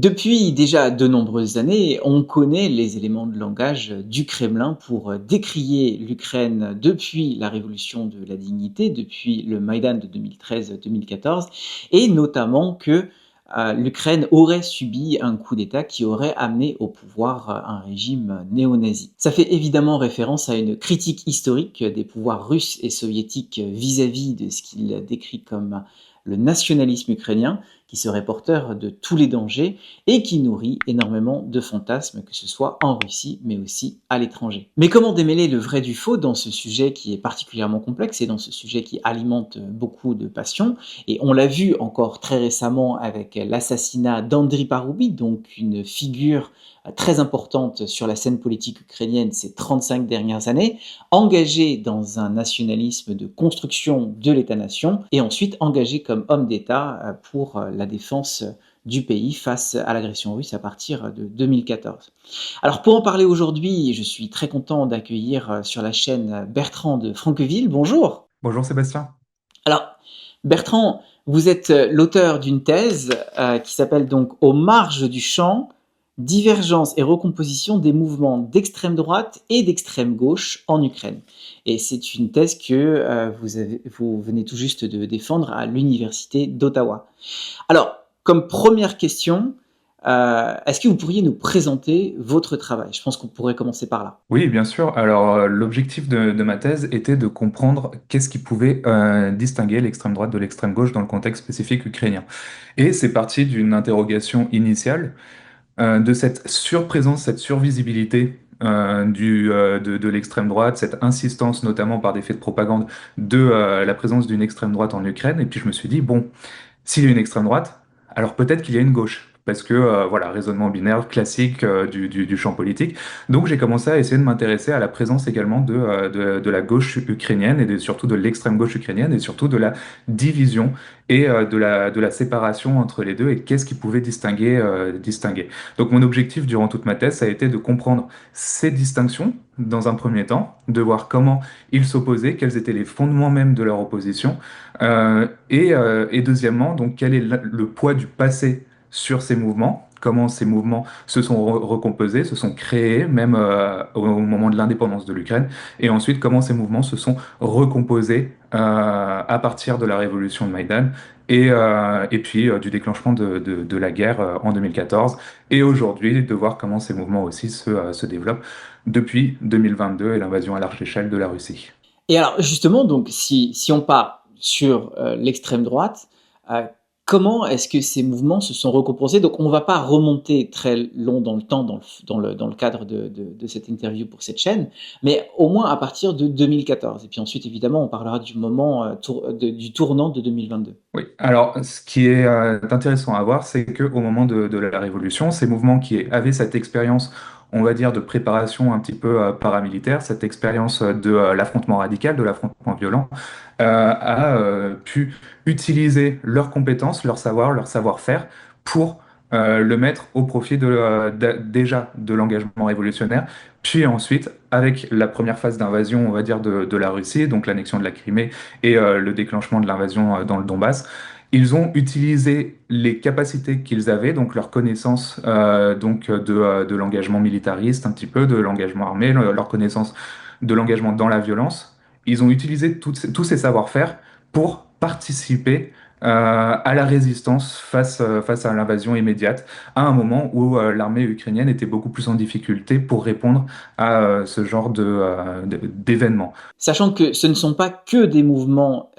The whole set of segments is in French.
Depuis déjà de nombreuses années, on connaît les éléments de langage du Kremlin pour décrier l'Ukraine depuis la révolution de la dignité, depuis le Maïdan de 2013-2014, et notamment que l'Ukraine aurait subi un coup d'État qui aurait amené au pouvoir un régime néo-nazi. Ça fait évidemment référence à une critique historique des pouvoirs russes et soviétiques vis-à-vis de ce qu'il décrit comme le nationalisme ukrainien, qui serait porteur de tous les dangers et qui nourrit énormément de fantasmes, que ce soit en Russie, mais aussi à l'étranger. Mais comment démêler le vrai du faux dans ce sujet qui est particulièrement complexe et dans ce sujet qui alimente beaucoup de passions? Et on l'a vu encore très récemment avec l'assassinat d'Andriy Paroubi, donc une figure très importante sur la scène politique ukrainienne ces 35 dernières années, engagé dans un nationalisme de construction de l'État-nation et ensuite engagé comme homme d'État pour la défense du pays face à l'agression russe à partir de 2014. Alors pour en parler aujourd'hui, je suis très content d'accueillir sur la chaîne Bertrand de Franqueville. Bonjour. Bonjour Sébastien. Alors Bertrand, vous êtes l'auteur d'une thèse qui s'appelle donc Aux marges du champ, divergence et recomposition des mouvements d'extrême droite et d'extrême gauche en Ukraine. Et c'est une thèse que vous venez tout juste de défendre à l'université d'Ottawa. Alors, comme première question, est-ce que vous pourriez nous présenter votre travail? Je pense qu'on pourrait commencer par là. Oui, bien sûr. Alors, l'objectif de ma thèse était de comprendre qu'est-ce qui pouvait distinguer l'extrême droite de l'extrême gauche dans le contexte spécifique ukrainien. Et c'est parti d'une interrogation initiale de cette surprésence, cette survisibilité de l'extrême droite, cette insistance notamment par des faits de propagande de la présence d'une extrême droite en Ukraine. Et puis je me suis dit, bon, s'il y a une extrême droite, alors peut-être qu'il y a une gauche. Parce que, voilà, raisonnement binaire classique du champ politique. Donc j'ai commencé à essayer de m'intéresser à la présence également de la gauche ukrainienne surtout de l'extrême gauche ukrainienne et surtout de la division et de la séparation entre les deux et qu'est-ce qui pouvait distinguer. Donc mon objectif durant toute ma thèse, ça a été de comprendre ces distinctions dans un premier temps, de voir comment ils s'opposaient, quels étaient les fondements même de leur opposition, et deuxièmement, donc quel est le poids du passé sur ces mouvements, comment ces mouvements se sont recomposés, se sont créés, même au moment de l'indépendance de l'Ukraine, et ensuite comment ces mouvements se sont recomposés à partir de la révolution de Maïdan, et puis du déclenchement de la guerre en 2014, et aujourd'hui de voir comment ces mouvements aussi se développent depuis 2022 et l'invasion à large échelle de la Russie. Et alors justement, donc si on part sur l'extrême droite, euh, comment est-ce que ces mouvements se sont recomposés? Donc on ne va pas remonter très long dans le temps dans le cadre de cette interview pour cette chaîne, mais au moins à partir de 2014. Et puis ensuite, évidemment, on parlera du moment du tournant de 2022. Oui, alors ce qui est intéressant à voir, c'est qu'au moment de la Révolution, ces mouvements qui avaient cette expérience, on va dire, de préparation un petit peu paramilitaire, cette expérience de l'affrontement radical, de l'affrontement violent, a pu utiliser leurs compétences, leur savoir, leur savoir-faire pour le mettre au profit déjà de l'engagement révolutionnaire, puis ensuite, avec la première phase d'invasion, on va dire, de la Russie, donc l'annexion de la Crimée et le déclenchement de l'invasion dans le Donbass, ils ont utilisé les capacités qu'ils avaient, donc leur connaissance de l'engagement militariste, un petit peu de l'engagement armé, leur connaissance de l'engagement dans la violence. Ils ont utilisé tous ces savoir-faire pour participer à la résistance face à l'invasion immédiate, à un moment où l'armée ukrainienne était beaucoup plus en difficulté pour répondre à ce genre d'événements. Sachant que ce ne sont pas que des mouvements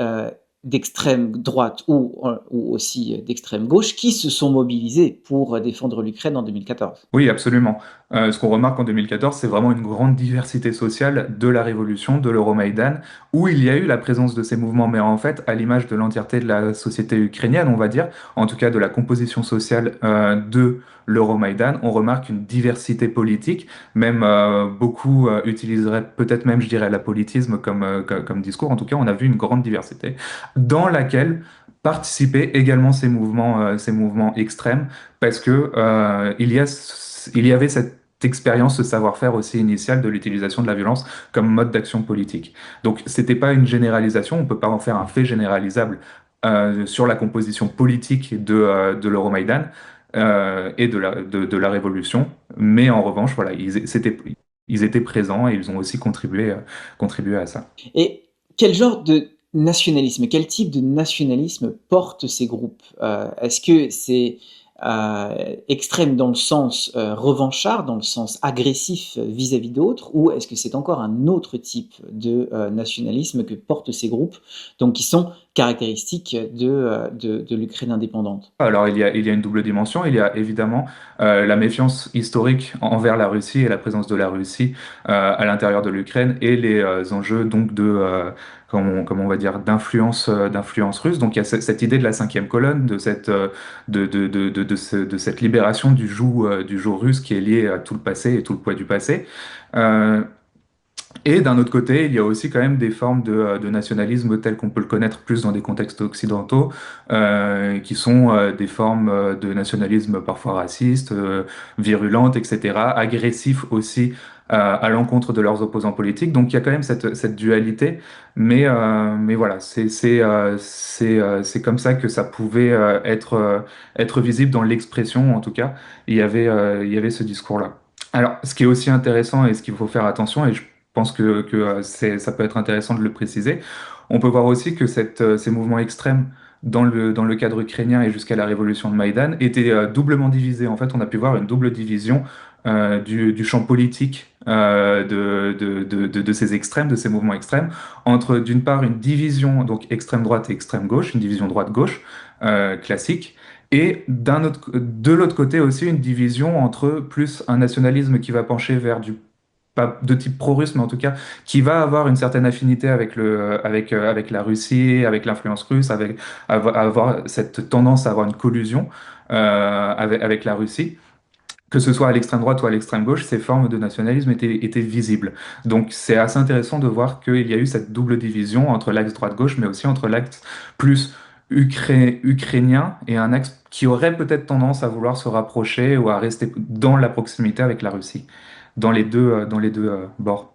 d'extrême droite ou aussi d'extrême gauche qui se sont mobilisés pour défendre l'Ukraine en 2014. Oui, absolument. Ce qu'on remarque en 2014, c'est vraiment une grande diversité sociale de la révolution, de l'Euromaïdan, où il y a eu la présence de ces mouvements, mais en fait, à l'image de l'entièreté de la société ukrainienne, on va dire, en tout cas de la composition sociale de l'Euromaïdan, on remarque une diversité politique, même beaucoup utiliseraient peut-être même, je dirais, l'apolitisme comme discours. En tout cas, on a vu une grande diversité dans laquelle participaient également ces mouvements extrêmes parce que il y avait cette expérience, ce savoir-faire aussi initial de l'utilisation de la violence comme mode d'action politique. Donc, c'était pas une généralisation, on peut pas en faire un fait généralisable sur la composition politique de l'Euromaïdan, et de la révolution. Mais en revanche, voilà, ils étaient présents et ils ont aussi contribué à ça. Et quel genre de nationalisme, quel type de nationalisme portent ces groupes? Est-ce que c'est, extrême dans le sens, revanchard, dans le sens agressif, vis-à-vis d'autres? Ou est-ce que c'est encore un autre type de, nationalisme que portent ces groupes, donc qui sont caractéristiques de l'Ukraine indépendante? Alors, il y a une double dimension. Il y a évidemment la méfiance historique envers la Russie et la présence de la Russie à l'intérieur de l'Ukraine et les enjeux donc comment on va dire, d'influence russe. Donc, il y a cette idée de la cinquième colonne, de cette libération du joug russe qui est lié à tout le passé et tout le poids du passé. Euh, et d'un autre côté, il y a aussi quand même des formes de nationalisme telles qu'on peut le connaître plus dans des contextes occidentaux, qui sont des formes de nationalisme parfois racistes, virulentes, etc., agressifs aussi à l'encontre de leurs opposants politiques. Donc il y a quand même cette dualité, mais voilà, c'est comme ça que ça pouvait être visible dans l'expression, en tout cas. Il y avait ce discours-là. Alors, ce qui est aussi intéressant et ce qu'il faut faire attention, et je pense que ça peut être intéressant de le préciser. On peut voir aussi que ces mouvements extrêmes dans le cadre ukrainien et jusqu'à la révolution de Maïdan étaient doublement divisés. En fait, on a pu voir une double division du champ politique de ces extrêmes, de ces mouvements extrêmes, entre d'une part une division, donc extrême droite et extrême gauche, une division droite-gauche classique, et de l'autre côté aussi une division entre plus un nationalisme qui va pencher vers du pas de type pro-russe, mais en tout cas, qui va avoir une certaine affinité avec la Russie, avec l'influence russe, avoir cette tendance à avoir une collusion avec la Russie. Que ce soit à l'extrême droite ou à l'extrême gauche, ces formes de nationalisme étaient visibles. Donc c'est assez intéressant de voir qu'il y a eu cette double division entre l'axe droite-gauche, mais aussi entre l'axe plus ukrainien et un axe qui aurait peut-être tendance à vouloir se rapprocher ou à rester dans la proximité avec la Russie, dans les deux bords.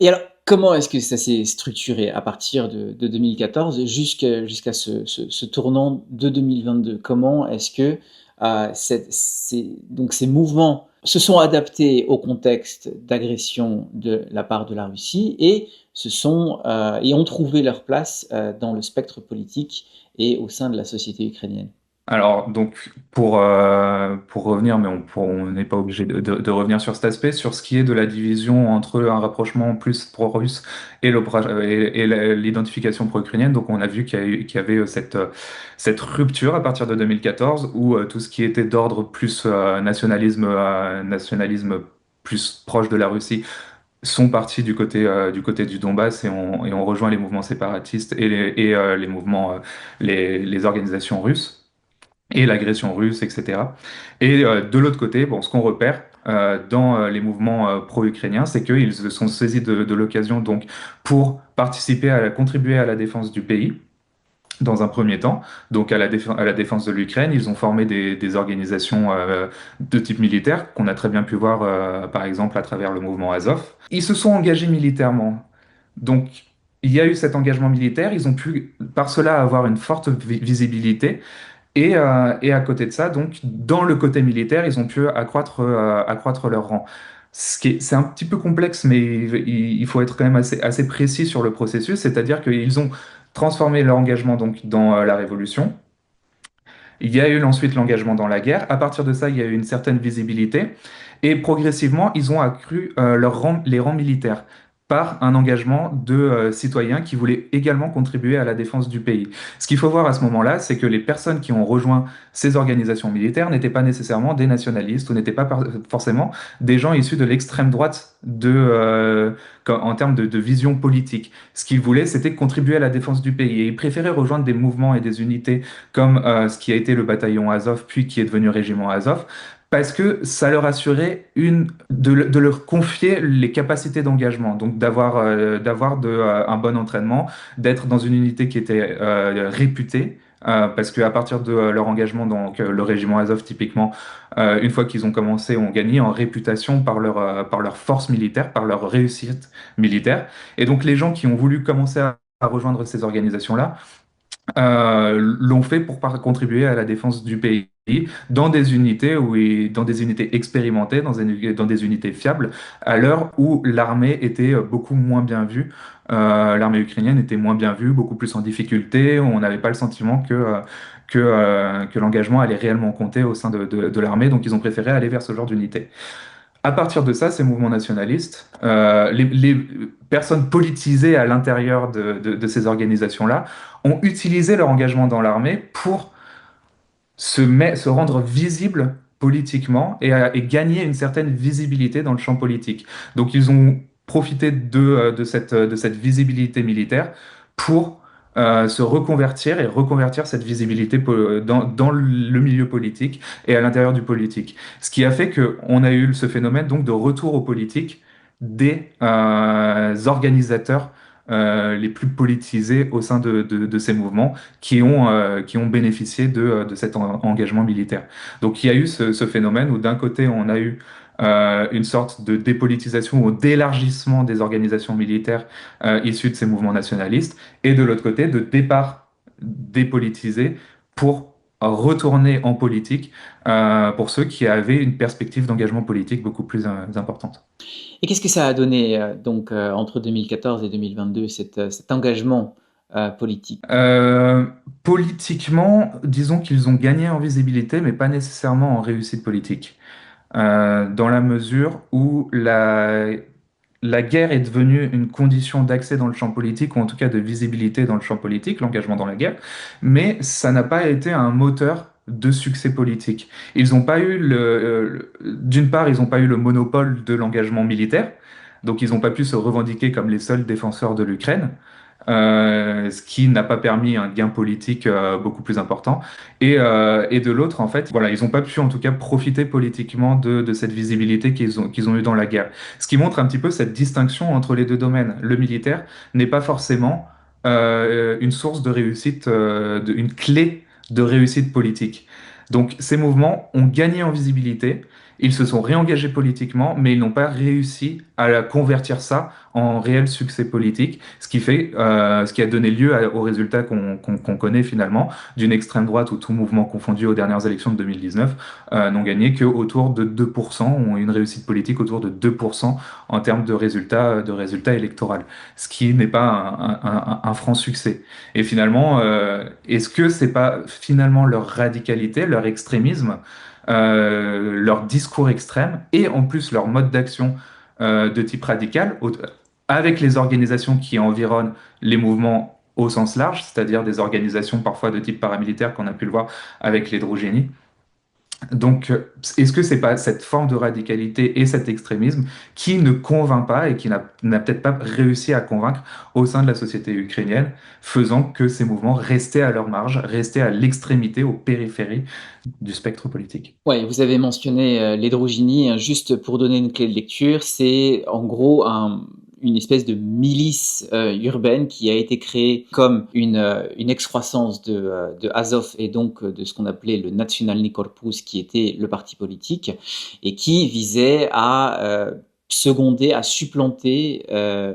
Et alors, comment est-ce que ça s'est structuré à partir de 2014 jusqu'à ce tournant de 2022? Comment est-ce que donc ces mouvements se sont adaptés au contexte d'agression de la part de la Russie et et ont trouvé leur place dans le spectre politique et au sein de la société ukrainienne? Alors, donc, pour revenir, mais on n'est pas obligé de revenir sur cet aspect, sur ce qui est de la division entre un rapprochement plus pro-russe et l'identification pro-ukrainienne. Donc, on a vu qu'il y avait cette rupture à partir de 2014 où tout ce qui était d'ordre plus nationalisme plus proche de la Russie sont partis du côté du Donbass et on rejoint les mouvements séparatistes et les mouvements, les organisations russes et l'agression russe, etc. Et de l'autre côté, bon, ce qu'on repère dans les mouvements pro-ukrainiens, c'est qu'ils se sont saisis de l'occasion donc pour contribuer à la défense du pays. Dans un premier temps, donc à la défense de l'Ukraine, ils ont formé des organisations de type militaire, qu'on a très bien pu voir par exemple à travers le mouvement Azov. Ils se sont engagés militairement. Donc il y a eu cet engagement militaire, ils ont pu par cela avoir une forte visibilité, et à côté de ça, donc, dans le côté militaire, ils ont pu accroître leur rang. C'est un petit peu complexe, mais il faut être quand même assez précis sur le processus, c'est-à-dire qu'ils ont transformé leur engagement donc, dans la révolution. Il y a eu ensuite l'engagement dans la guerre. À partir de ça, il y a eu une certaine visibilité. Et progressivement, ils ont accru les rangs militaires par un engagement de citoyens qui voulaient également contribuer à la défense du pays. Ce qu'il faut voir à ce moment-là, c'est que les personnes qui ont rejoint ces organisations militaires n'étaient pas nécessairement des nationalistes ou n'étaient pas forcément des gens issus de l'extrême droite en termes de vision politique. Ce qu'ils voulaient, c'était contribuer à la défense du pays. Et ils préféraient rejoindre des mouvements et des unités comme ce qui a été le bataillon Azov, puis qui est devenu régiment Azov, parce que ça leur assurait de leur confier les capacités d'engagement, donc d'avoir un bon entraînement, d'être dans une unité qui était réputée. Parce qu'à partir de leur engagement, donc le régiment Azov typiquement, une fois qu'ils ont commencé, ont gagné en réputation par leur force militaire, par leur réussite militaire. Et donc les gens qui ont voulu commencer à rejoindre ces organisations-là l'ont fait pour contribuer à la défense du pays. dans des unités dans des unités expérimentées, dans des unités fiables, à l'heure où l'armée était beaucoup moins bien vue. L'armée ukrainienne était moins bien vue, beaucoup plus en difficulté. On n'avait pas le sentiment que l'engagement allait réellement compter au sein de l'armée, donc ils ont préféré aller vers ce genre d'unité. À partir de ça, ces mouvements nationalistes, les personnes politisées à l'intérieur de ces organisations-là ont utilisé leur engagement dans l'armée pour se rendre visible politiquement et gagner une certaine visibilité dans le champ politique. Donc ils ont profité de cette visibilité militaire pour se reconvertir et reconvertir cette visibilité dans le milieu politique et à l'intérieur du politique. Ce qui a fait qu'on a eu ce phénomène donc de retour aux politiques des organisateurs les plus politisés au sein de ces mouvements qui ont bénéficié de cet engagement militaire. Donc il y a eu ce phénomène où d'un côté on a eu une sorte de dépolitisation ou d'élargissement des organisations militaires issues de ces mouvements nationalistes, et de l'autre côté de départ dépolitisé pour retourner en politique pour ceux qui avaient une perspective d'engagement politique beaucoup plus importante. Et qu'est-ce que ça a donné donc entre 2014 et 2022, cet engagement politique? Euh, Politiquement, disons qu'ils ont gagné en visibilité, mais pas nécessairement en réussite politique. Dans la mesure où la guerre est devenue une condition d'accès dans le champ politique, ou en tout cas de visibilité dans le champ politique, l'engagement dans la guerre, mais ça n'a pas été un moteur de succès politique. Ils n'ont pas eu d'une part, ils n'ont pas eu le monopole de l'engagement militaire, donc ils n'ont pas pu se revendiquer comme les seuls défenseurs de l'Ukraine. Ce qui n'a pas permis un gain politique beaucoup plus important. Et de l'autre, en fait, voilà, ils n'ont pas pu en tout cas profiter politiquement de cette visibilité qu'ils ont eu dans la guerre. Ce qui montre un petit peu cette distinction entre les deux domaines. Le militaire n'est pas forcément une source de réussite, une clé de réussite politique. Donc ces mouvements ont gagné en visibilité, ils se sont réengagés politiquement, mais ils n'ont pas réussi à convertir ça en réel succès politique, ce qui a donné lieu aux résultats qu'on connaît finalement, d'une extrême droite où tout mouvement confondu aux dernières élections de 2019 n'ont gagné qu'autour de 2%, ont une réussite politique autour de 2% en termes de résultats électoraux, ce qui n'est pas un franc succès. Et finalement, est-ce que c'est pas finalement leur radicalité, leur extrémisme, leur discours extrême et en plus leur mode d'action de type radical, avec les organisations qui environnent les mouvements au sens large, c'est-à-dire des organisations parfois de type paramilitaire qu'on a pu le voir avec les Droghénies. Donc, est-ce que c'est pas cette forme de radicalité et cet extrémisme qui ne convainc pas et qui n'a peut-être pas réussi à convaincre au sein de la société ukrainienne, faisant que ces mouvements restaient à leur marge, restaient à l'extrémité, aux périphéries du spectre politique? Ouais, vous avez mentionné l'hydrogynie, hein, juste pour donner une clé de lecture, c'est en gros une espèce de milice urbaine qui a été créée comme une excroissance de Azov et donc de ce qu'on appelait le Nationalny Korpus, qui était le parti politique, et qui visait à seconder, à supplanter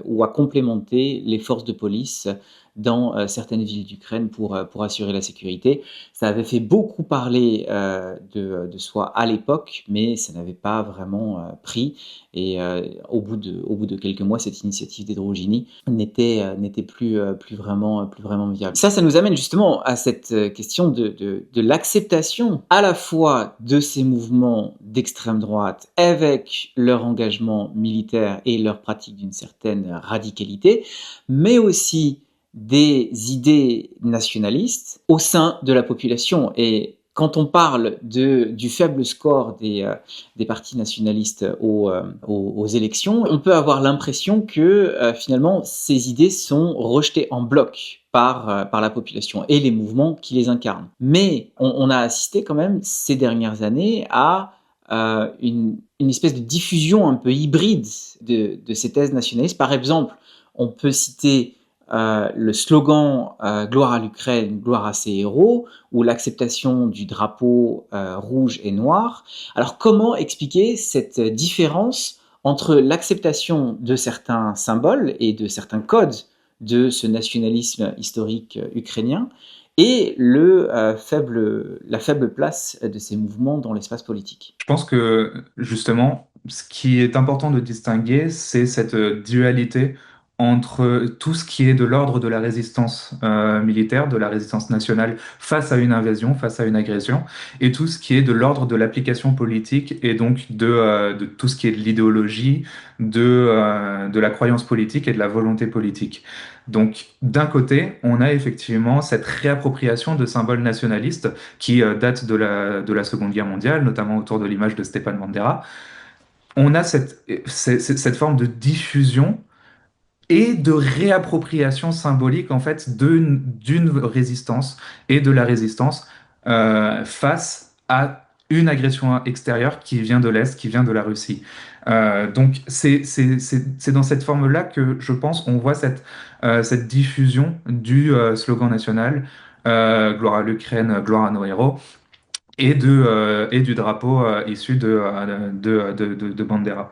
ou à complémenter les forces de police dans certaines villes d'Ukraine pour assurer la sécurité. Ça avait fait beaucoup parler de soi à l'époque, mais ça n'avait pas vraiment pris. Et au bout de quelques mois, cette initiative d'Hydrogynie n'était plus vraiment viable. Ça nous amène justement à cette question de l'acceptation à la fois de ces mouvements d'extrême droite avec leur engagement militaire et leur pratique d'une certaine radicalité, mais aussi des idées nationalistes au sein de la population. Et quand on parle du faible score des partis nationalistes aux élections, on peut avoir l'impression que finalement ces idées sont rejetées en bloc par la population et les mouvements qui les incarnent. Mais on a assisté quand même ces dernières années à une espèce de diffusion un peu hybride de ces thèses nationalistes. Par exemple, on peut citer le slogan Gloire à l'Ukraine, gloire à ses héros, ou l'acceptation du drapeau rouge et noir. Alors comment expliquer cette différence entre l'acceptation de certains symboles et de certains codes de ce nationalisme historique ukrainien et la faible place de ces mouvements dans l'espace politique. Je pense que justement, ce qui est important de distinguer, c'est cette dualité entre tout ce qui est de l'ordre de la résistance militaire, de la résistance nationale face à une invasion, face à une agression, et tout ce qui est de l'ordre de l'application politique et donc de tout ce qui est de l'idéologie, de la croyance politique et de la volonté politique. Donc, d'un côté, on a effectivement cette réappropriation de symboles nationalistes qui date de la Seconde Guerre mondiale, notamment autour de l'image de Stepan Bandera. On a cette forme de diffusion et de réappropriation symbolique en fait d'une résistance et de la résistance face à une agression extérieure qui vient de l'Est, qui vient de la Russie. Donc c'est dans cette forme-là que je pense on voit cette diffusion du slogan national gloire à l'Ukraine, gloire à nos héros, et du drapeau issu de Bandera.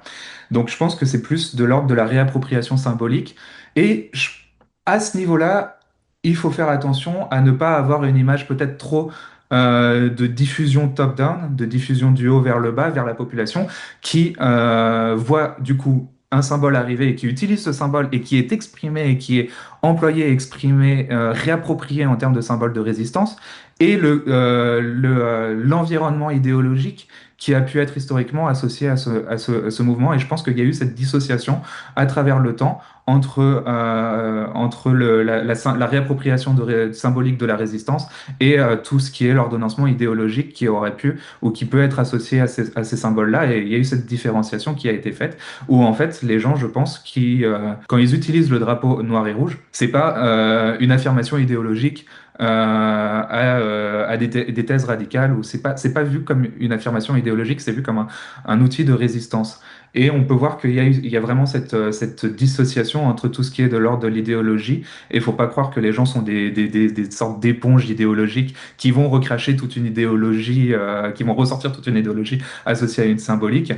Donc je pense que c'est plus de l'ordre de la réappropriation symbolique. Et à ce niveau-là, il faut faire attention à ne pas avoir une image peut-être trop de diffusion top-down, de diffusion du haut vers le bas, vers la population, qui voit du coup un symbole arriver et qui utilise ce symbole et qui est exprimé et qui est employé, exprimé, réapproprié en termes de symbole de résistance, et l'environnement idéologique qui a pu être historiquement associé à ce mouvement. Et je pense qu'il y a eu cette dissociation à travers le temps entre la réappropriation symbolique de la résistance et tout ce qui est l'ordonnancement idéologique qui aurait pu ou qui peut être associé à ces symboles-là. Et il y a eu cette différenciation qui a été faite, où en fait les gens, je pense, quand ils utilisent le drapeau noir et rouge, c'est pas une affirmation idéologique à des thèses radicales, où c'est pas vu comme une affirmation idéologique, c'est vu comme un outil de résistance. Et on peut voir il y a vraiment cette dissociation entre tout ce qui est de l'ordre de l'idéologie. Et il faut pas croire que les gens sont des sortes d'éponges idéologiques qui vont recracher toute une idéologie, qui vont ressortir toute une idéologie associée à une symbolique.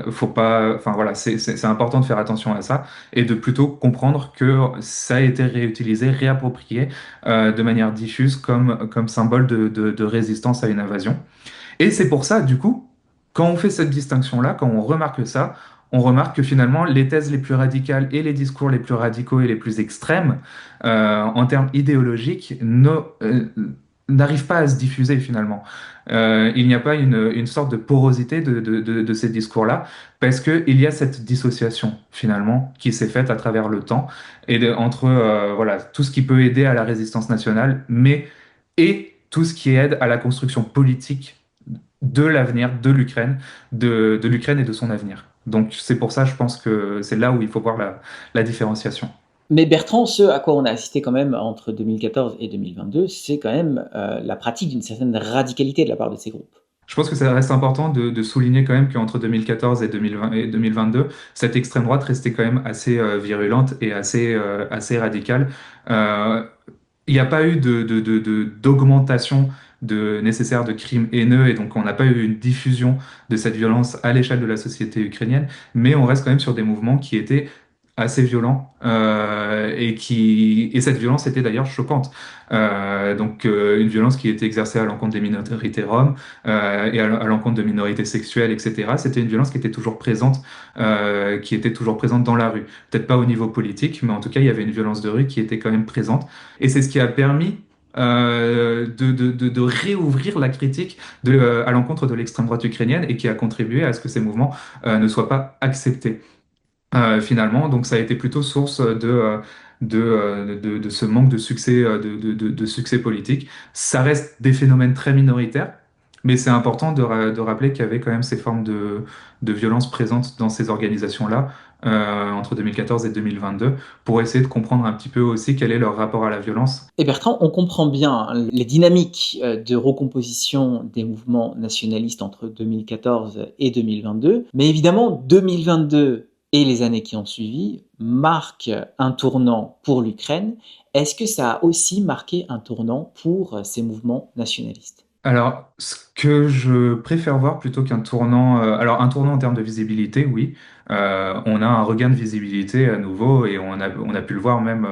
Faut pas, enfin voilà, c'est important de faire attention à ça et de plutôt comprendre que ça a été réutilisé, réapproprié de manière diffuse comme symbole de résistance à une invasion. Et c'est pour ça, du coup, quand on fait cette distinction-là, quand on remarque ça, on remarque que finalement, les thèses les plus radicales et les discours les plus radicaux et les plus extrêmes, en termes idéologiques, n'arrivent pas à se diffuser finalement. Il n'y a pas une sorte de porosité de ces discours-là, parce qu'il y a cette dissociation finalement qui s'est faite à travers le temps, entre voilà, tout ce qui peut aider à la résistance nationale, et tout ce qui aide à la construction politique de l'avenir de l'Ukraine, de l'Ukraine et de son avenir. Donc c'est pour ça, je pense que c'est là où il faut voir la différenciation. Mais Bertrand, ce à quoi on a assisté quand même entre 2014 et 2022, c'est quand même la pratique d'une certaine radicalité de la part de ces groupes. Je pense que ça reste important de souligner quand même qu'entre 2014 et 2020 et 2022, cette extrême droite restait quand même assez virulente et assez radicale. Euh, il n'y a pas eu d'augmentation nécessaire de crimes haineux, et donc on n'a pas eu une diffusion de cette violence à l'échelle de la société ukrainienne, mais on reste quand même sur des mouvements qui étaient assez violents, et cette violence était d'ailleurs choquante. Une violence qui était exercée à l'encontre des minorités roms, et à l'encontre de minorités sexuelles, etc. C'était une violence qui était toujours présente dans la rue. Peut-être pas au niveau politique, mais en tout cas, il y avait une violence de rue qui était quand même présente. Et c'est ce qui a permis de réouvrir la critique à l'encontre de l'extrême droite ukrainienne, et qui a contribué à ce que ces mouvements ne soient pas acceptés finalement. Donc ça a été plutôt source de ce manque de succès, de succès politique. Ça reste des phénomènes très minoritaires, mais c'est important de rappeler qu'il y avait quand même ces formes de violence présentes dans ces organisations-là entre 2014 et 2022, pour essayer de comprendre un petit peu aussi quel est leur rapport à la violence. Et Bertrand, on comprend bien hein, les dynamiques de recomposition des mouvements nationalistes entre 2014 et 2022, mais évidemment 2022 et les années qui ont suivi marquent un tournant pour l'Ukraine. Est-ce que ça a aussi marqué un tournant pour ces mouvements nationalistes? Alors, ce que je préfère voir plutôt qu'un tournant, alors un tournant en termes de visibilité, oui. On a un regain de visibilité à nouveau, et on a pu le voir même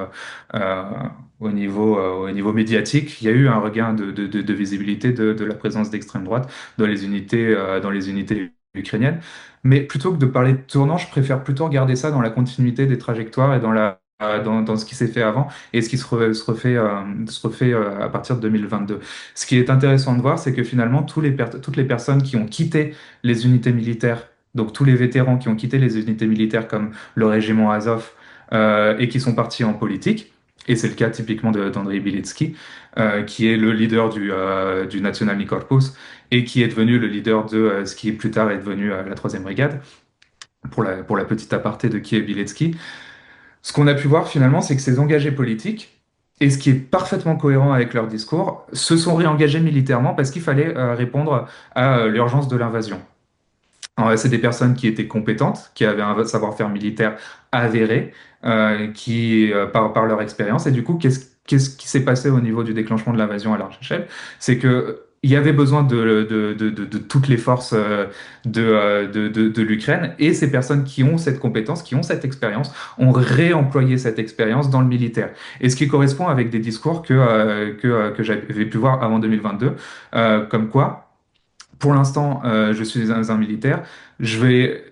au niveau médiatique, il y a eu un regain de visibilité de la présence d'extrême droite dans les unités ukrainiennes. Mais plutôt que de parler de tournant, je préfère plutôt regarder ça dans la continuité des trajectoires et dans ce qui s'est fait avant et ce qui se refait à partir de 2022. Ce qui est intéressant de voir, c'est que finalement, toutes les personnes qui ont quitté les unités militaires, donc tous les vétérans qui ont quitté les unités militaires comme le régiment Azov, et qui sont partis en politique, et c'est le cas typiquement d'Andrei Bilecki, qui est le leader du Nationalny Korpus et qui est devenu le leader de ce qui plus tard est devenu la troisième brigade, pour la petite aparté de qui est Bilecki. Ce qu'on a pu voir finalement, c'est que ces engagés politiques, et ce qui est parfaitement cohérent avec leur discours, se sont réengagés militairement parce qu'il fallait répondre à l'urgence de l'invasion. C'est des personnes qui étaient compétentes, qui avaient un savoir-faire militaire avéré, par leur expérience. Et du coup, qu'est-ce qui s'est passé au niveau du déclenchement de l'invasion à large échelle? C'est que il y avait besoin de toutes les forces de l'Ukraine, et ces personnes qui ont cette compétence, qui ont cette expérience, ont réemployé cette expérience dans le militaire. Et ce qui correspond avec des discours que j'avais pu voir avant 2022, comme quoi pour l'instant, je suis un militaire. Je vais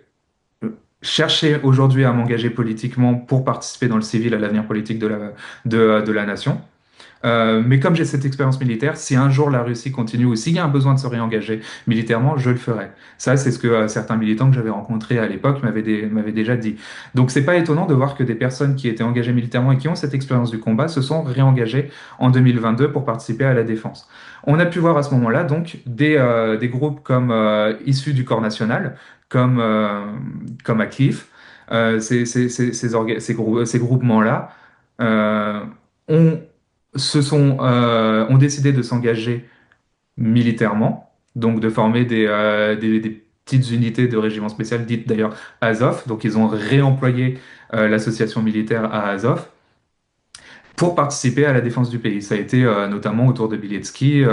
chercher aujourd'hui à m'engager politiquement pour participer dans le civil à l'avenir politique de la nation. Mais comme j'ai cette expérience militaire, si un jour la Russie continue ou s'il y a un besoin de se réengager militairement, je le ferai. Ça, c'est ce que certains militants que j'avais rencontrés à l'époque m'avaient déjà dit. Donc, c'est pas étonnant de voir que des personnes qui étaient engagées militairement et qui ont cette expérience du combat se sont réengagées en 2022 pour participer à la défense. On a pu voir à ce moment-là donc des groupes comme issus du corps national, comme, euh, comme à Kiev, ces groupements-là. Euh, ont ont décidé de s'engager militairement, donc de former des petites unités de régiments spéciaux, dites d'ailleurs Azov. Donc ils ont réemployé l'association militaire à Azov pour participer à la défense du pays. Ça a été notamment autour de Bielski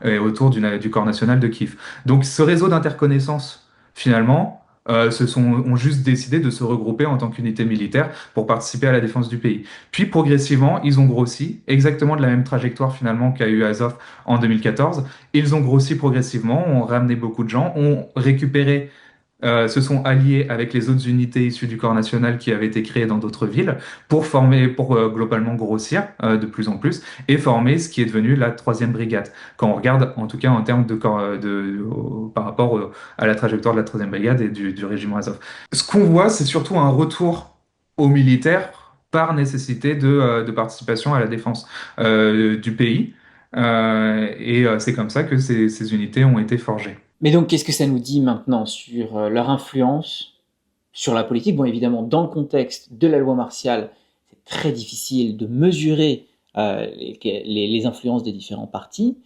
et autour du corps national de Kiev. Donc ce réseau d'interconnaissance, finalement, ont juste décidé de se regrouper en tant qu'unité militaire pour participer à la défense du pays. Puis progressivement, ils ont grossi, exactement de la même trajectoire finalement qu'a eu Azov en 2014. Ils ont grossi progressivement, ont ramené beaucoup de gens, ont récupéré se sont alliés avec les autres unités issues du corps national qui avaient été créées dans d'autres villes pour globalement grossir de plus en plus et former ce qui est devenu la troisième brigade. Quand on regarde, en tout cas en termes de corps, par rapport à la trajectoire de la troisième brigade et du régiment Azov. Ce qu'on voit, c'est surtout un retour aux militaires par nécessité de participation à la défense du pays. C'est comme ça que ces unités ont été forgées. Mais donc, qu'est-ce que ça nous dit maintenant sur leur influence sur la politique? Bon, évidemment, dans le contexte de la loi martiale, c'est très difficile de mesurer les influences des différents partis.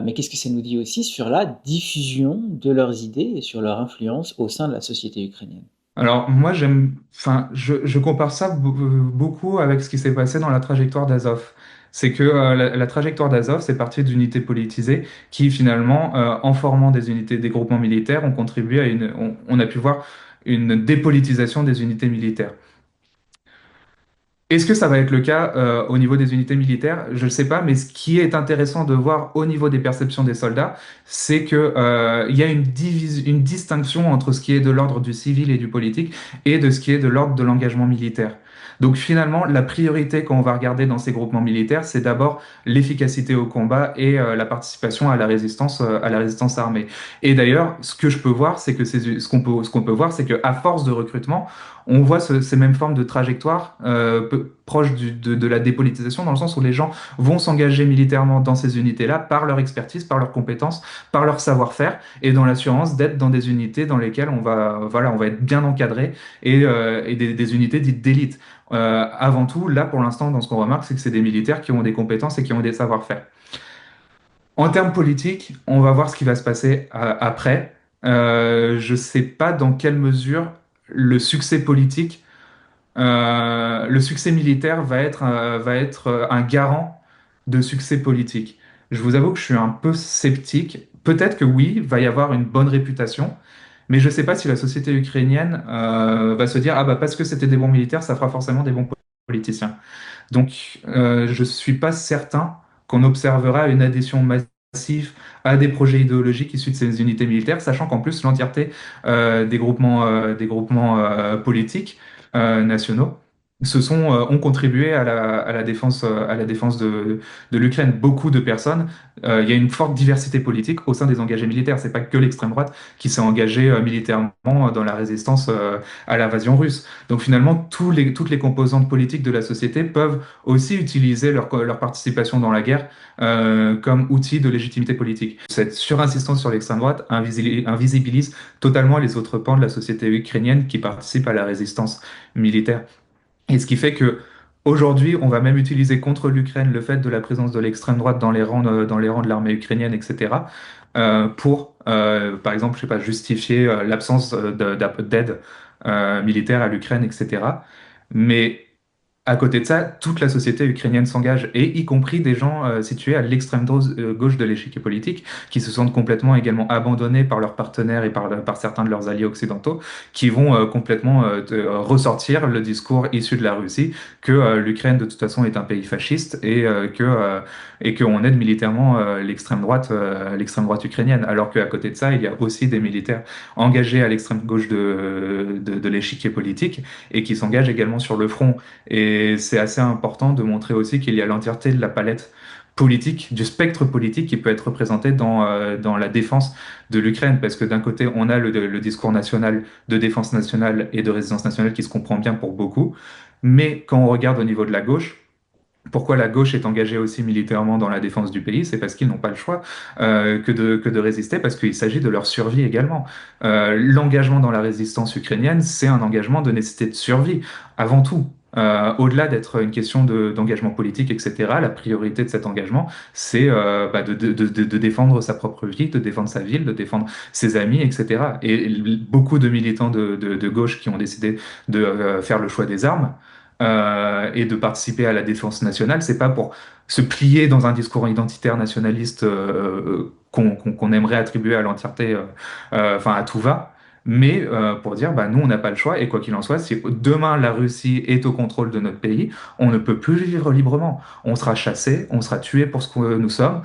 Mais qu'est-ce que ça nous dit aussi sur la diffusion de leurs idées et sur leur influence au sein de la société ukrainienne? Alors, moi, je compare ça beaucoup avec ce qui s'est passé dans la trajectoire d'Azov. C'est que la trajectoire d'Azov, c'est parti d'unités politisées qui, finalement, en formant des unités, des groupements militaires, ont contribué on a pu voir une dépolitisation des unités militaires. Est-ce que ça va être le cas au niveau des unités militaires? Je ne sais pas, mais ce qui est intéressant de voir au niveau des perceptions des soldats, c'est que il y a une distinction entre ce qui est de l'ordre du civil et du politique et de ce qui est de l'ordre de l'engagement militaire. Donc finalement, la priorité quand on va regarder dans ces groupements militaires, c'est d'abord l'efficacité au combat et la participation à la résistance armée. Et d'ailleurs, ce que je peux voir, c'est que ce qu'on peut voir, c'est que à force de recrutement, on voit ces mêmes formes de trajectoire proches de la dépolitisation, dans le sens où les gens vont s'engager militairement dans ces unités-là par leur expertise, par leurs compétences, par leur savoir-faire, et dans l'assurance d'être dans des unités dans lesquelles on va être bien encadré et des unités dites d'élite. Avant tout, là pour l'instant, dans ce qu'on remarque, c'est que c'est des militaires qui ont des compétences et qui ont des savoir-faire. En termes politiques, on va voir ce qui va se passer après. Je ne sais pas dans quelle mesure le succès politique, le succès militaire va être un garant de succès politique. Je vous avoue que je suis un peu sceptique. Peut-être que oui, il va y avoir une bonne réputation, mais je ne sais pas si la société ukrainienne va se dire, ah bah parce que c'était des bons militaires, ça fera forcément des bons politiques. politiciens. Donc, je ne suis pas certain qu'on observera une adhésion massive à des projets idéologiques issus de ces unités militaires, sachant qu'en plus, l'entièreté des groupements politiques nationaux ont contribué à la défense de l'Ukraine. Beaucoup de personnes, il y a une forte diversité politique au sein des engagés militaires. C'est pas que l'extrême droite qui s'est engagée militairement dans la résistance à l'invasion russe. Donc finalement, toutes les composantes politiques de la société peuvent aussi utiliser leur participation dans la guerre comme outil de légitimité politique. Cette surinsistance sur l'extrême droite invisibilise totalement les autres pans de la société ukrainienne qui participent à la résistance militaire. Et ce qui fait que aujourd'hui, on va même utiliser contre l'Ukraine le fait de la présence de l'extrême droite dans les rangs de l'armée ukrainienne, etc., pour, par exemple, je sais pas, justifier l'absence d'aide militaire à l'Ukraine, etc. Mais à côté de ça, toute la société ukrainienne s'engage, et y compris des gens situés à l'extrême gauche de l'échiquier politique, qui se sentent complètement également abandonnés par leurs partenaires et par certains de leurs alliés occidentaux, qui vont complètement ressortir le discours issu de la Russie, que l'Ukraine de toute façon est un pays fasciste et qu'on aide militairement l'extrême droite ukrainienne, alors qu'à côté de ça, il y a aussi des militaires engagés à l'extrême gauche de l'échiquier politique et qui s'engagent également sur le front. Et c'est assez important de montrer aussi qu'il y a l'entièreté de la palette politique, du spectre politique qui peut être représenté dans la défense de l'Ukraine. Parce que d'un côté, on a le discours national de défense nationale et de résistance nationale qui se comprend bien pour beaucoup. Mais quand on regarde au niveau de la gauche, pourquoi la gauche est engagée aussi militairement dans la défense du pays? C'est parce qu'ils n'ont pas le choix que de résister, parce qu'il s'agit de leur survie également. L'engagement dans la résistance ukrainienne, c'est un engagement de nécessité de survie, avant tout. Au-delà d'être une question d'engagement politique, etc., la priorité de cet engagement, c'est de défendre sa propre vie, de défendre sa ville, de défendre ses amis, etc. Et beaucoup de militants de gauche qui ont décidé de faire le choix des armes, et de participer à la défense nationale, c'est pas pour se plier dans un discours identitaire nationaliste qu'on aimerait attribuer à l'entièreté, enfin à tout va, mais pour dire, bah, nous, on n'a pas le choix, et quoi qu'il en soit, si demain la Russie est au contrôle de notre pays, on ne peut plus vivre librement. On sera chassé, on sera tué pour ce que nous sommes.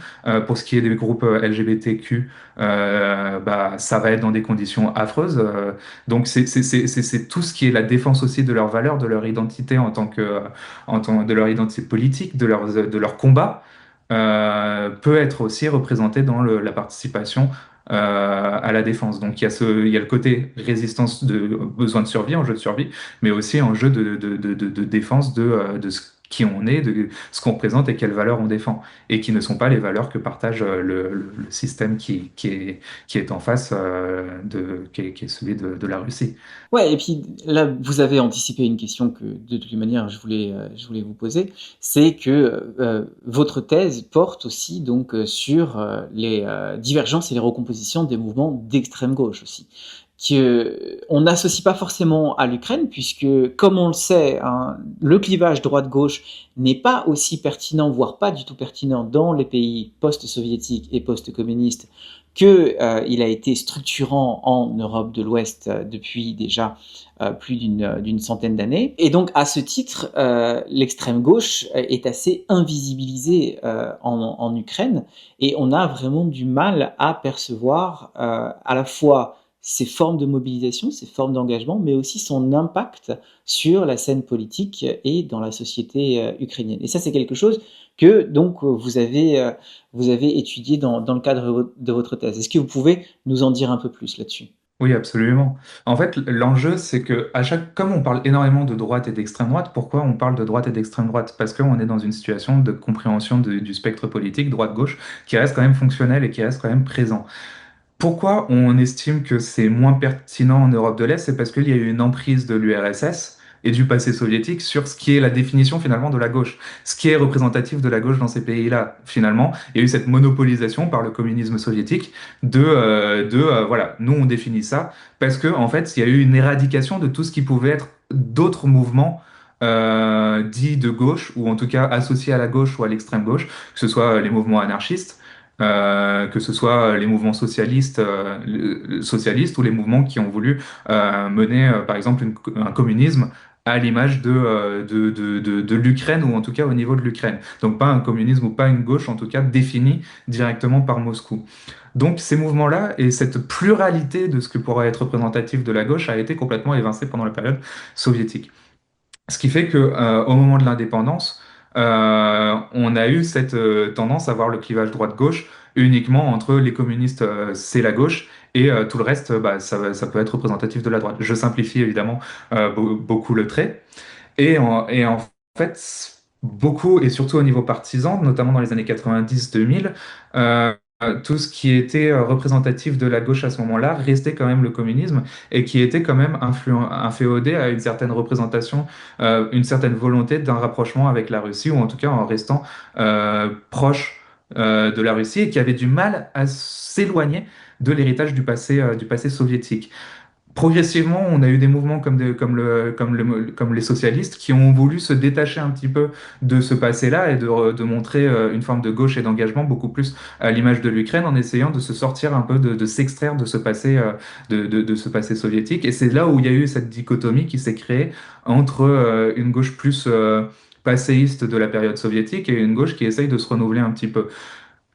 Pour ce qui est des groupes LGBTQ, bah, ça va être dans des conditions affreuses. Donc c'est tout ce qui est la défense aussi de leurs valeurs, de leur identité de leur identité politique, de leur combat, peut être aussi représenté dans la participation à la défense. Donc il y a le côté résistance de besoin de survie, enjeu de survie, mais aussi enjeu de défense de qui on est, de ce qu'on représente et quelles valeurs on défend, et qui ne sont pas les valeurs que partage le système qui est en face, qui est celui de la Russie. Ouais, et puis là, vous avez anticipé une question que de toute manière je voulais vous poser, c'est que votre thèse porte aussi donc sur les divergences et les recompositions des mouvements d'extrême gauche aussi, que on n'associe pas forcément à l'Ukraine puisque, comme on le sait, hein, le clivage droite-gauche n'est pas aussi pertinent, voire pas du tout pertinent dans les pays post-soviétiques et post-communistes que il a été structurant en Europe de l'Ouest depuis déjà plus d'une centaine d'années. Et donc, à ce titre, l'extrême gauche est assez invisibilisée en Ukraine, et on a vraiment du mal à percevoir à la fois ses formes de mobilisation, ses formes d'engagement, mais aussi son impact sur la scène politique et dans la société ukrainienne. Et ça, c'est quelque chose que donc vous avez étudié dans le cadre de votre thèse. Est-ce que vous pouvez nous en dire un peu plus là-dessus? Oui, absolument. En fait, l'enjeu, c'est que comme on parle énormément de droite et d'extrême droite, pourquoi on parle de droite et d'extrême droite? Parce qu'on est dans une situation de compréhension du spectre politique, droite-gauche, qui reste quand même fonctionnel et qui reste quand même présent. Pourquoi on estime que c'est moins pertinent en Europe de l'Est? C'est parce qu'il y a eu une emprise de l'URSS et du passé soviétique sur ce qui est la définition finalement de la gauche, ce qui est représentatif de la gauche dans ces pays-là. Finalement, il y a eu cette monopolisation par le communisme soviétique voilà, nous on définit ça parce que en fait, il y a eu une éradication de tout ce qui pouvait être d'autres mouvements dits de gauche, ou en tout cas associés à la gauche ou à l'extrême gauche, que ce soit les mouvements anarchistes, que ce soit les mouvements socialistes ou les mouvements qui ont voulu mener, par exemple, un communisme à l'image de l'Ukraine, ou en tout cas au niveau de l'Ukraine. Donc pas un communisme ou pas une gauche, en tout cas définie directement par Moscou. Donc ces mouvements-là et cette pluralité de ce que pourrait être représentatif de la gauche a été complètement évincée pendant la période soviétique. Ce qui fait que au moment de l'indépendance, on a eu cette tendance à voir le clivage droite-gauche uniquement entre les communistes, c'est la gauche, et tout le reste, bah, ça peut être représentatif de la droite. Je simplifie évidemment beaucoup le trait. Et en fait, beaucoup, et surtout au niveau partisan, notamment dans les années 90-2000, tout ce qui était représentatif de la gauche à ce moment-là restait quand même le communisme et qui était quand même inféodé à une certaine représentation, une certaine volonté d'un rapprochement avec la Russie, ou en tout cas en restant proche de la Russie, et qui avait du mal à s'éloigner de l'héritage du passé soviétique. Progressivement, on a eu des mouvements comme les socialistes qui ont voulu se détacher un petit peu de ce passé-là et de montrer une forme de gauche et d'engagement beaucoup plus à l'image de l'Ukraine, en essayant de se sortir un peu, de s'extraire de ce passé, de ce passé soviétique. Et c'est là où il y a eu cette dichotomie qui s'est créée entre une gauche plus passéiste de la période soviétique et une gauche qui essaye de se renouveler un petit peu.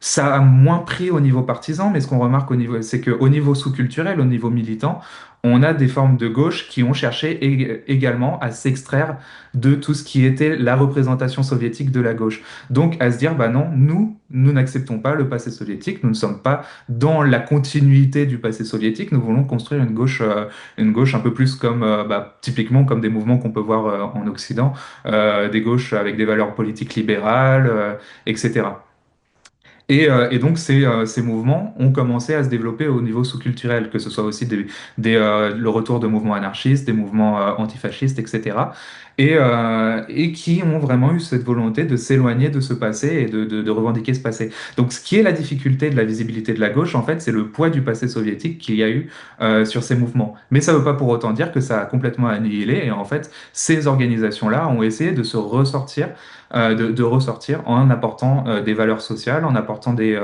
Ça a moins pris au niveau partisan, mais ce qu'on remarque c'est qu'au niveau sous-culturel, au niveau militant, on a des formes de gauche qui ont cherché également à s'extraire de tout ce qui était la représentation soviétique de la gauche. Donc à se dire, bah non, nous n'acceptons pas le passé soviétique, nous ne sommes pas dans la continuité du passé soviétique, nous voulons construire une gauche un peu plus comme, bah, typiquement comme des mouvements qu'on peut voir en Occident, des gauches avec des valeurs politiques libérales, etc. Et donc ces mouvements ont commencé à se développer au niveau sous-culturel, que ce soit aussi le retour de mouvements anarchistes, des mouvements antifascistes, etc. Et qui ont vraiment eu cette volonté de s'éloigner de ce passé et de revendiquer ce passé. Donc ce qui est la difficulté de la visibilité de la gauche, en fait, c'est le poids du passé soviétique qu'il y a eu sur ces mouvements. Mais ça ne veut pas pour autant dire que ça a complètement annihilé. Et en fait, ces organisations-là ont essayé de se ressortir de ressortir en apportant des valeurs sociales, en apportant des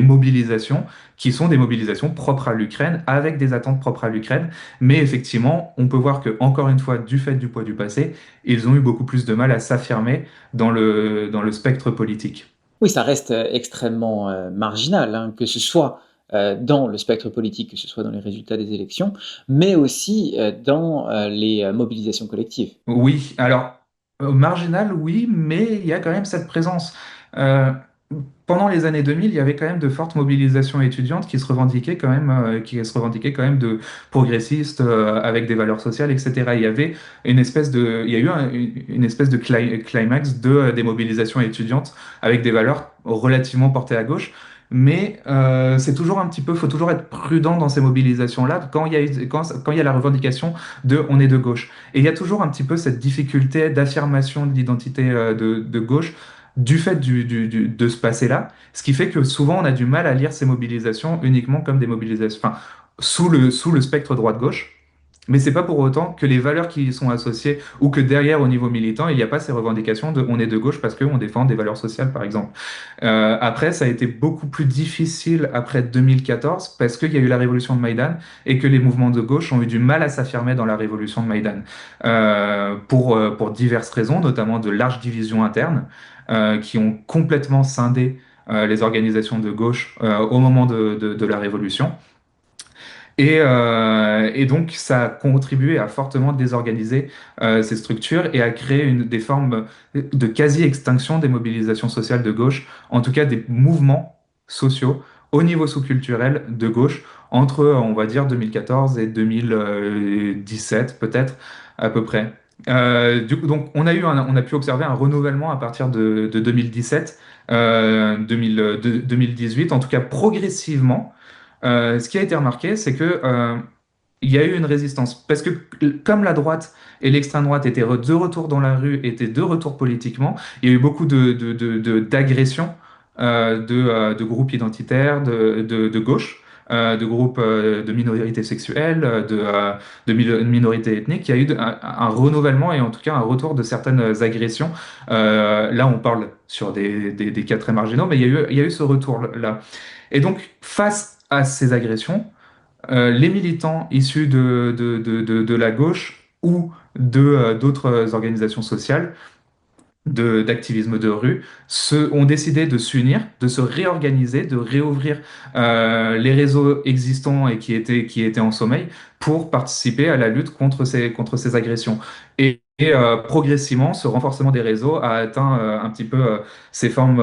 mobilisations qui sont des mobilisations propres à l'Ukraine, avec des attentes propres à l'Ukraine. Mais effectivement, on peut voir que, encore une fois, du fait du poids du passé, ils ont eu beaucoup plus de mal à s'affirmer dans le spectre politique. Oui, ça reste extrêmement marginal, hein, que ce soit dans le spectre politique, que ce soit dans les résultats des élections, mais aussi dans les mobilisations collectives. Oui, alors, marginal, oui, mais il y a quand même cette présence. Euh, Pendant les années 2000, il y avait quand même de fortes mobilisations étudiantes qui se revendiquaient quand même de progressistes, avec des valeurs sociales, etc. Il y a eu une espèce de climax des mobilisations étudiantes avec des valeurs relativement portées à gauche. Mais c'est toujours un petit peu, faut toujours être prudent dans ces mobilisations-là quand il y a la revendication de on est de gauche. Et il y a toujours un petit peu cette difficulté d'affirmation de l'identité de gauche du fait de ce passé-là, ce qui fait que souvent on a du mal à lire ces mobilisations uniquement comme des mobilisations, enfin, sous le spectre droite-gauche. Mais c'est pas pour autant que les valeurs qui y sont associées ou que derrière au niveau militant, il n'y a pas ces revendications de on est de gauche parce qu'on défend des valeurs sociales, par exemple. Après, ça a été beaucoup plus difficile après 2014 parce qu'il y a eu la révolution de Maïdan et que les mouvements de gauche ont eu du mal à s'affirmer dans la révolution de Maïdan pour diverses raisons, notamment de larges divisions internes qui ont complètement scindé les organisations de gauche au moment de la révolution. Et donc, ça a contribué à fortement désorganiser ces structures et à créer des formes de quasi-extinction des mobilisations sociales de gauche, en tout cas des mouvements sociaux au niveau sous-culturel de gauche entre, on va dire, 2014 et 2017, peut-être, à peu près. Du coup, donc, on a pu observer un renouvellement à partir de 2017, 2018, en tout cas progressivement. Ce qui a été remarqué, c'est que il y a eu une résistance. Parce que comme la droite et l'extrême droite étaient de retour dans la rue, étaient de retour politiquement, il y a eu beaucoup d'agressions de groupes identitaires, de gauche, de groupes de minorités sexuelles, minorités ethniques. Il y a eu un renouvellement et en tout cas un retour de certaines agressions. Là, on parle sur des cas très marginaux, mais il y a eu ce retour-là. Et donc, face à ces agressions, les militants issus de la gauche ou d'autres organisations sociales d'activisme de rue, ont décidé de s'unir, de se réorganiser, de réouvrir les réseaux existants et qui étaient en sommeil pour participer à la lutte contre ces agressions. Progressivement, ce renforcement des réseaux a atteint un petit peu ces formes,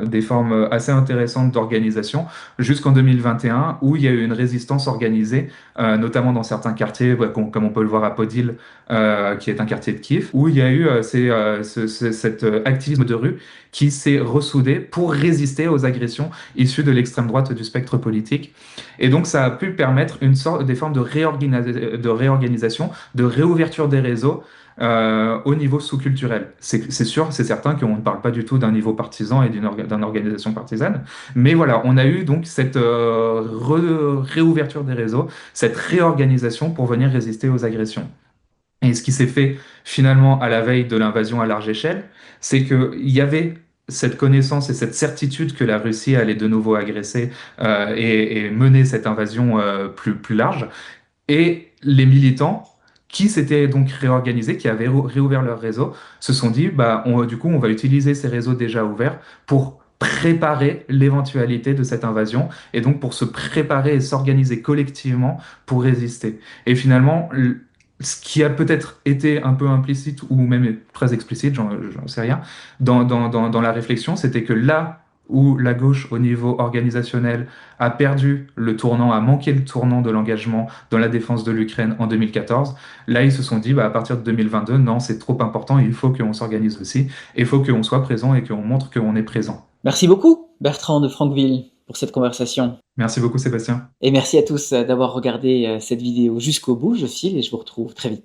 des formes assez intéressantes d'organisation jusqu'en 2021 où il y a eu une résistance organisée, notamment dans certains quartiers, ouais, comme on peut le voir à Podil, qui est un quartier de Kiev, où il y a eu cet activisme de rue qui s'est ressoudé pour résister aux agressions issues de l'extrême droite du spectre politique. Et donc ça a pu permettre une sorte, des formes de réorganisation, de réouverture des réseaux. Au niveau sous-culturel. C'est sûr, c'est certain qu'on ne parle pas du tout d'un niveau partisan et d'une organisation partisane, mais voilà, on a eu donc cette réouverture des réseaux, cette réorganisation pour venir résister aux agressions. Et ce qui s'est fait finalement à la veille de l'invasion à large échelle, c'est qu'il y avait cette connaissance et cette certitude que la Russie allait de nouveau agresser et mener cette invasion plus large. Et les militants qui s'étaient donc réorganisés, qui avaient réouvert leur réseau, se sont dit, bah, du coup, on va utiliser ces réseaux déjà ouverts pour préparer l'éventualité de cette invasion et donc pour se préparer et s'organiser collectivement pour résister. Et finalement, ce qui a peut-être été un peu implicite ou même très explicite, j'en sais rien, dans la réflexion, c'était que là où la gauche, au niveau organisationnel, a perdu le tournant, a manqué le tournant de l'engagement dans la défense de l'Ukraine en 2014, là, ils se sont dit, bah, à partir de 2022, non, c'est trop important, il faut qu'on s'organise aussi, et il faut qu'on soit présent et qu'on montre qu'on est présent. Merci beaucoup, Bertrand de Franqueville, pour cette conversation. Merci beaucoup, Sébastien. Et merci à tous d'avoir regardé cette vidéo jusqu'au bout. Je file et je vous retrouve très vite.